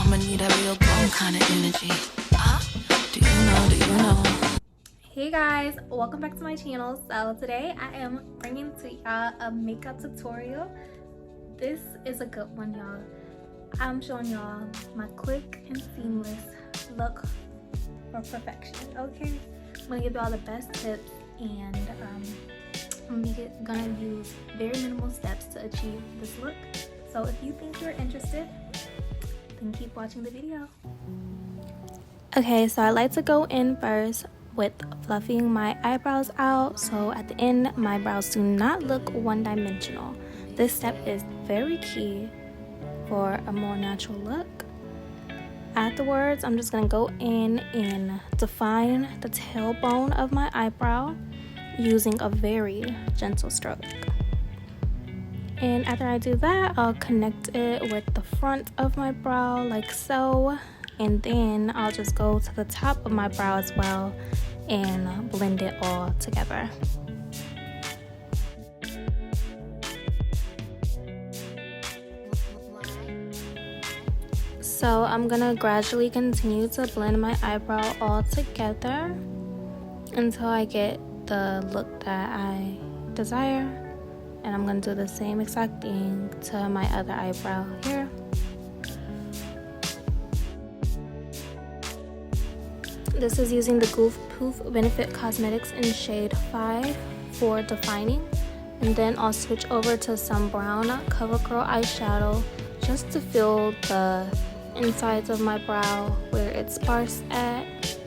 I'ma need a real grown kind of energy. Do you know, do you know? Hey guys, welcome back to my channel. So today I am bringing to y'all a makeup tutorial. This is a good one, y'all. I'm showing y'all my quick and seamless look for perfection. Okay, I'm gonna give y'all the best tips, and I'm gonna use very minimal steps to achieve this look. So if you think you're interested, then keep watching the video. Okay, so I like to go in first with fluffing my eyebrows out, so at the end my brows do not look one-dimensional. This step is very key for a more natural look. Afterwards, I'm just gonna go in and define the tailbone of my eyebrow using a very gentle stroke. And after I do that, I'll connect it with the front of my brow like so, and then I'll just go to the top of my brow as well and blend it all together. So I'm gonna gradually continue to blend my eyebrow all together until I get the look that I desire. And I'm gonna do the same exact thing to my other eyebrow here. This is using the Goof Poof Benefit Cosmetics in shade 5 for defining. And then I'll switch over to some brown CoverGirl eyeshadow just to fill the insides of my brow where it's sparse at.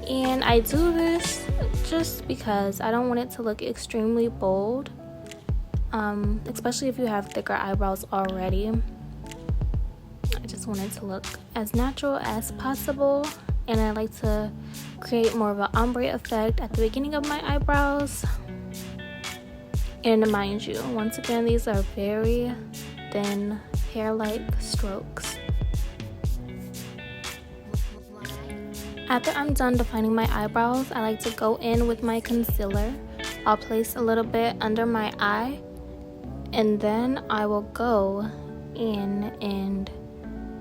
And I do this just because I don't want it to look extremely bold. Especially if you have thicker eyebrows already. I just want it to look as natural as possible, and I like to create more of an ombre effect at the beginning of my eyebrows. And mind you, once again, these are very thin hair-like strokes. After I'm done defining my eyebrows, I like to go in with my concealer. I'll place a little bit under my eye, and then I will go in and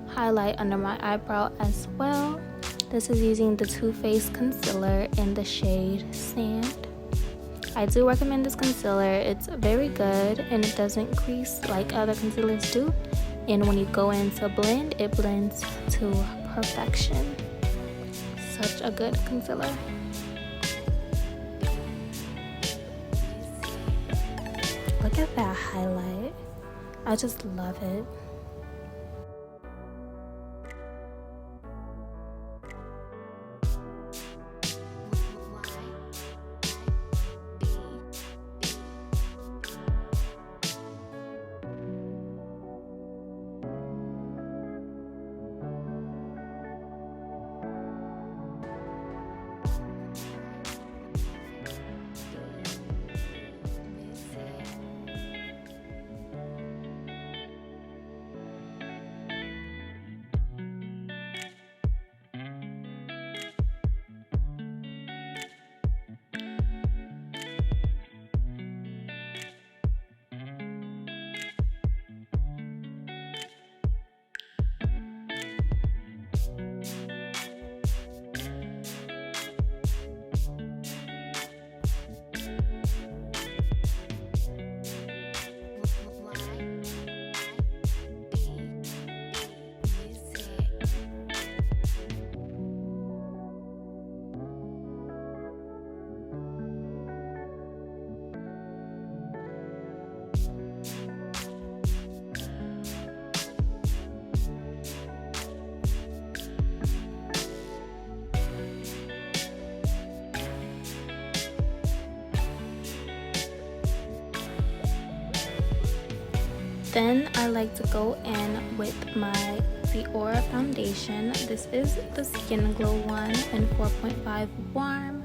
highlight under my eyebrow as well. This is using the Too Faced concealer in the shade Sand. I do recommend this concealer. It's very good and it doesn't crease like other concealers do. And when you go in to blend, it blends to perfection. Such a good concealer. Look at that highlight. I just love it. Then I like to go in with my Dior foundation. This is the Skin Glow one in 4.5 warm.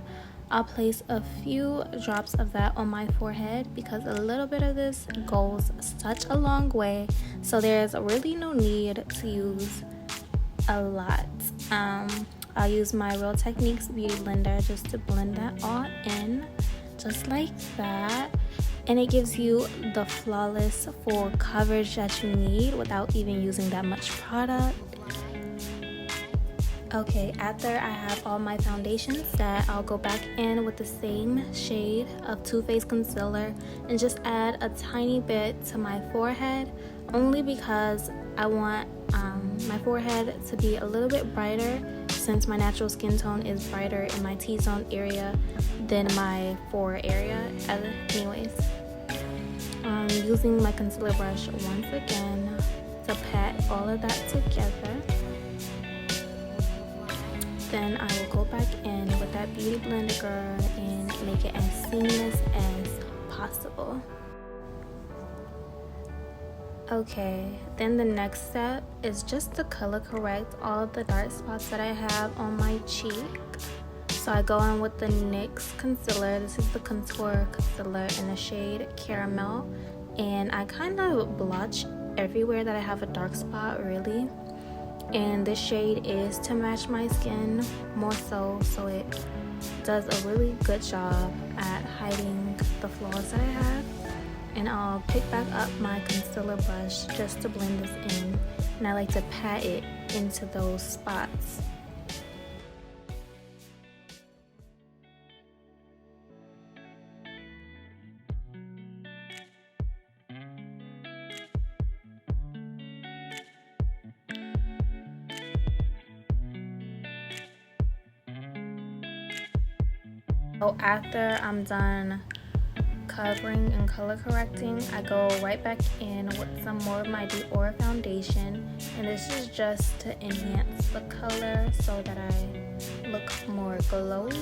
I'll place a few drops of that on my forehead because a little bit of this goes such a long way. So there's really no need to use a lot. I'll use my Real Techniques Beauty Blender just to blend that all in, just like that. And it gives you the flawless full coverage that you need without even using that much product. Okay, after I have all my foundations set, I'll go back in with the same shade of Too Faced concealer and just add a tiny bit to my forehead, only because I want my forehead to be a little bit brighter, since my natural skin tone is brighter in my T-zone area than my fore area. Anyways, using my concealer brush once again to pat all of that together. Then I will go back in with that beauty blender, girl, and make it as seamless as possible. Okay, then the next step is just to color correct all of the dark spots that I have on my cheek. So I go in with the NYX concealer. This is the contour concealer in the shade Caramel, and I kind of blotch everywhere that I have a dark spot, really. And this shade is to match my skin more so it does a really good job at hiding the flaws that I have. And I'll pick back up my concealer brush just to blend this in, and I like to pat it into those spots. So after I'm done covering and color correcting, I go right back in with some more of my Dior foundation, and this is just to enhance the color so that I look more glowy.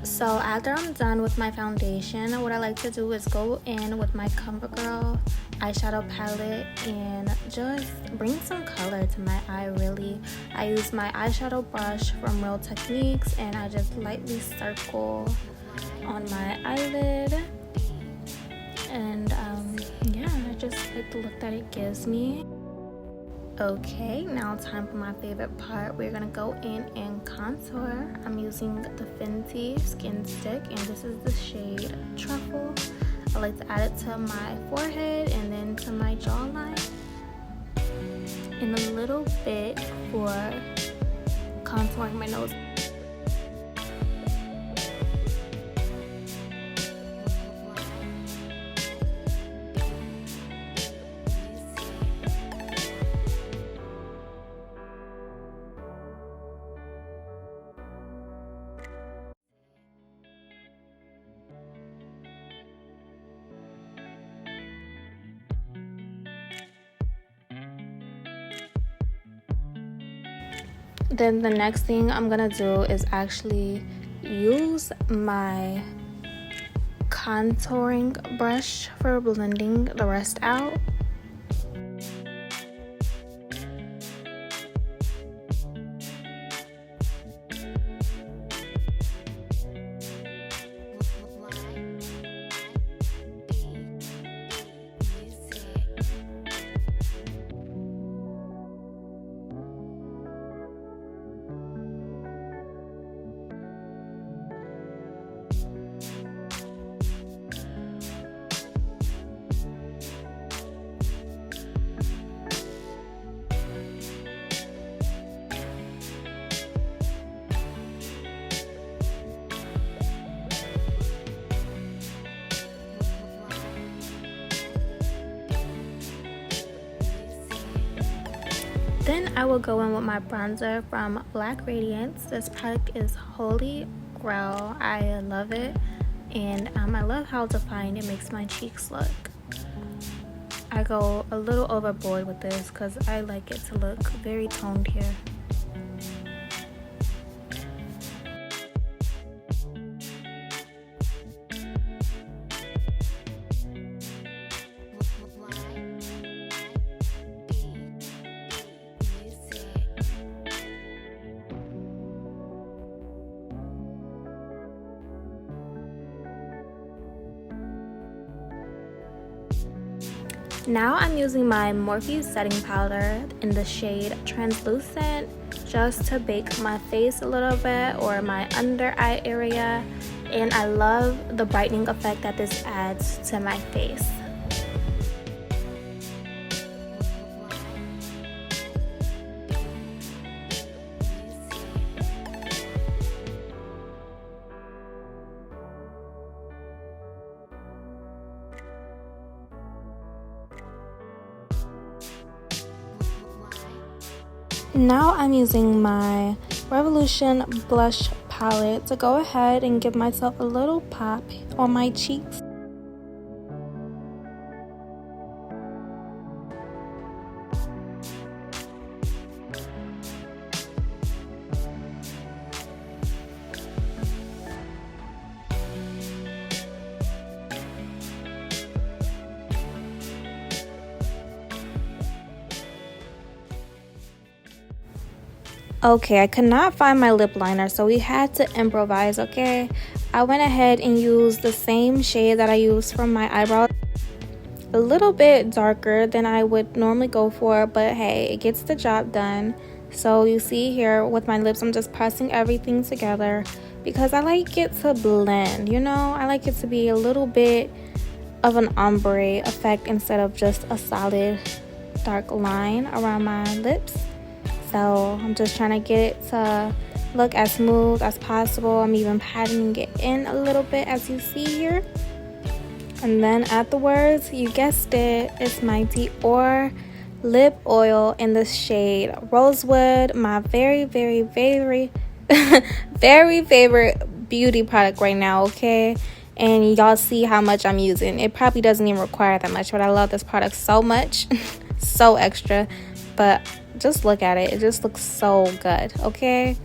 So after I'm done with my foundation, what I like to do is go in with my CoverGirl eyeshadow palette and just bring some color to my eye, really. I use my eyeshadow brush from Real Techniques, and I just lightly circle on my eyelid. And yeah, I just like the look that it gives me. Okay, now time for my favorite part. We're gonna go in and contour. I'm using the Fenty Skin Stick, and this is the shade Truffle. I like to add it to my forehead and then to my jawline, and a little bit for contouring my nose. Then the next thing I'm gonna do is actually use my contouring brush for blending the rest out. Then I will go in with my bronzer from Black Radiance. This product is Holy Grail. I love it, and I love how defined it makes my cheeks look. I go a little overboard with this because I like it to look very toned here. Now I'm using my Morphe setting powder in the shade Translucent just to bake my face a little bit or my under eye area, and I love the brightening effect that this adds to my face. Now I'm using my Revolution blush palette to go ahead and give myself a little pop on my cheeks. Okay, I could not find my lip liner, so we had to improvise, okay? I went ahead and used the same shade that I used for my eyebrows. A little bit darker than I would normally go for, but hey, it gets the job done. So you see here with my lips, I'm just pressing everything together because I like it to blend, you know? I like it to be a little bit of an ombre effect instead of just a solid dark line around my lips. So I'm just trying to get it to look as smooth as possible. I'm even patting it in a little bit, as you see here. And then afterwards, you guessed it, it's my Dior lip oil in the shade Rosewood, my very very favorite beauty product right now, okay? And y'all see how much I'm using. It probably doesn't even require that much, but I love this product so much. So extra. But just look at it, it just looks so good, okay?